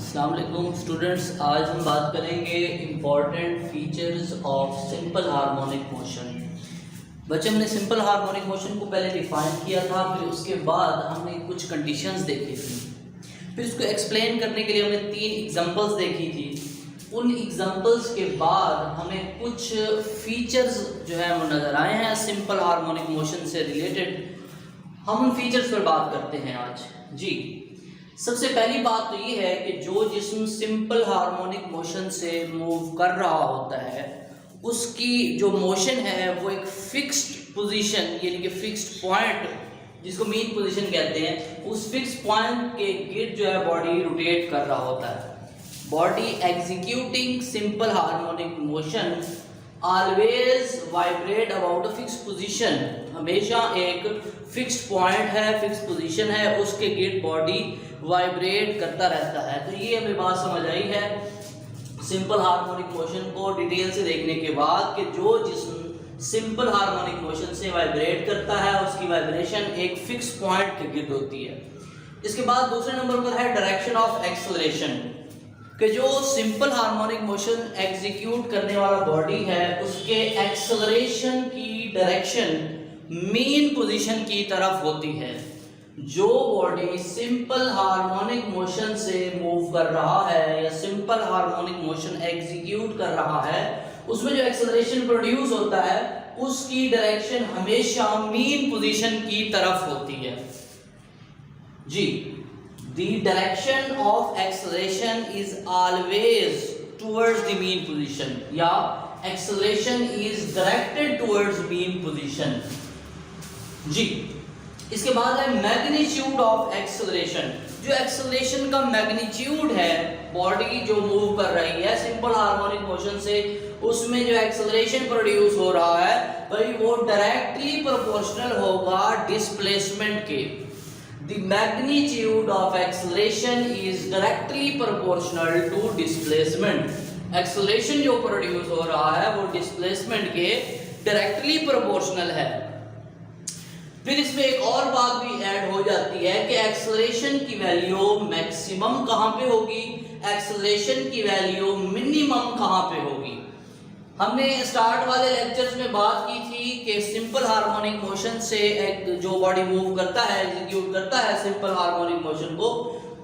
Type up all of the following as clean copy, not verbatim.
अस्सलाम वालेकुम स्टूडेंट्स, आज हम बात करेंगे important features of simple harmonic motion. बच्चे, हमने सिंपल हार्मोनिक मोशन को पहले डिफाइन किया था, फिर उसके बाद हमने कुछ कंडीशंस देखी थी, फिर इसको एक्सप्लेन करने के लिए हमने 3 एग्जांपल्स देखी थी। उन एग्जांपल्स के बाद हमें कुछ फीचर्स जो है वो नज़र आए हैं सिंपल हार्मोनिक मोशन से रिलेटेड। हम उन फीचर्स पर बात करते हैं आज। जी, सबसे पहली बात तो ये है कि जो जिस्म सिंपल हार्मोनिक मोशन से मूव कर रहा होता है उसकी जो मोशन है वो एक फिक्स्ड पोजीशन यानी कि फिक्स्ड पॉइंट जिसको मीन पोजीशन कहते हैं, उस फिक्स्ड पॉइंट के गिर्द जो है बॉडी रोटेट कर रहा होता है। Body executing simple harmonic motion always vibrate about a fix position. हमेशा एक फिक्स्ड पॉइंट है, फिक्स पोजीशन है, उसके गिर्द बॉडी वाइब्रेट करता रहता है। तो ये हमें बात समझ आई है सिंपल हार्मोनिक मोशन को डिटेल से देखने के बाद कि जो जिस्म सिंपल हार्मोनिक मोशन से वाइब्रेट करता है उसकी वाइब्रेशन एक फिक्स पॉइंट के गिर्द होती है। इसके बाद दूसरे नंबर पर है डायरेक्शन ऑफ एक्सेलरेशन, कि जो सिंपल हार्मोनिक मोशन एग्जीक्यूट करने वाला बॉडी है उसके एक्सेलरेशन की डायरेक्शन मीन पोजीशन की तरफ होती है। जो बॉडी सिंपल हार्मोनिक मोशन से मूव कर रहा है या सिंपल हार्मोनिक मोशन एग्जीक्यूट कर रहा है उसमें जो एक्सेलरेशन प्रोड्यूस होता है उसकी डायरेक्शन हमेशा मीन पोजीशन की तरफ होती है। जी, the direction of acceleration is always towards the mean position या acceleration is directed towards mean position। जी, इसके बाद है मैग्नीट्यूड ऑफ एक्सेलरेशन। जो एक्सेलरेशन का मैग्नीट्यूड है, बॉडी जो मूव कर रही है सिंपल हार्मोनिक मोशन से, उसमें जो एक्सेलरेशन प्रोड्यूस हो रहा है भाई वो डायरेक्टली प्रोपोर्शनल होगा डिस्प्लेसमेंट के। The magnitude of acceleration is directly proportional to displacement। Acceleration जो प्रोड्यूस हो रहा है वो डिस्प्लेसमेंट के डायरेक्टली प्रोपोर्शनल है। फिर इसमें एक और बात भी ऐड हो जाती है कि एक्सेलरेशन की वैल्यू मैक्सिमम कहाँ पे होगी, एक्सेलरेशन की वैल्यू मिनिमम कहाँ पे होगी। हमने स्टार्ट वाले लेक्चर्स में बात की थी कि सिंपल हार्मोनिक मोशन से एक जो बॉडी मूव करता है, एग्जीक्यूट करता है सिंपल हार्मोनिक मोशन को,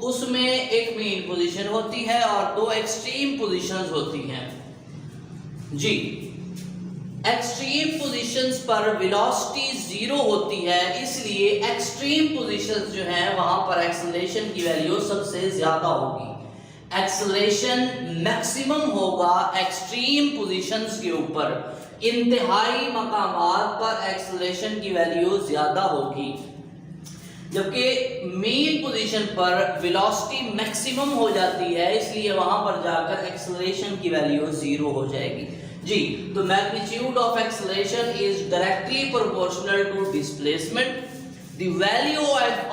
उसमें एक मीन पोजीशन होती है और 2 एक्सट्रीम पोजीशंस होती हैं। जी, एक्सट्रीम पोजीशंस पर वेलोसिटी 0 होती है, इसलिए एक्सट्रीम पोजीशंस जो हैं वहां पर एक्सेलरेशन की वैल्यू सबसे ज्यादा होगी। एक्सेलरेशन मैक्सिमम होगा एक्सट्रीम पोजीशंस के ऊपर, इंतहाई मकामात पर एक्सेलरेशन की वैल्यू ज्यादा होगी, जबकि मेन पोजीशन पर वेलोसिटी मैक्सिमम हो जाती है, इसलिए वहां पर जाकर एक्सेलरेशन की वैल्यू 0 हो जाएगी। जी, तो magnitude of acceleration is directly proportional to displacement. The value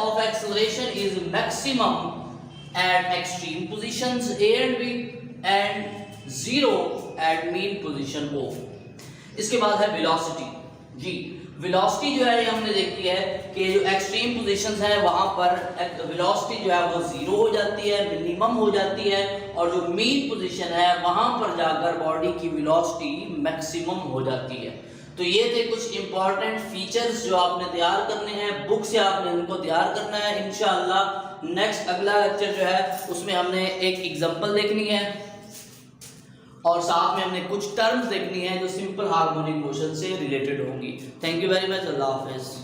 of acceleration is maximum at extreme positions A and B and 0 at mean position O। इसके बाद है velocity। जी, velocity जो है हमने देखी है कि जो एक्सट्रीम पोजीशंस हैं वहां पर velocity जो है वो 0 हो जाती है, मिनिमम हो जाती है, और जो मीन पोजीशन है वहां पर जाकर बॉडी की velocity मैक्सिमम हो जाती है। तो ये थे कुछ इंपॉर्टेंट फीचर्स जो आपने तैयार करने हैं, बुक से आपने इनको तैयार करना है। इंशाअल्लाह नेक्स्ट अगला लेक्चर जो है उसमें हमने एक एग्जांपल देखनी है और साथ में हमने कुछ टर्म्स देखनी है जो सिंपल हार्मोनिक मोशन से रिलेटेड होंगी। Thank you very much. Allah Hafiz.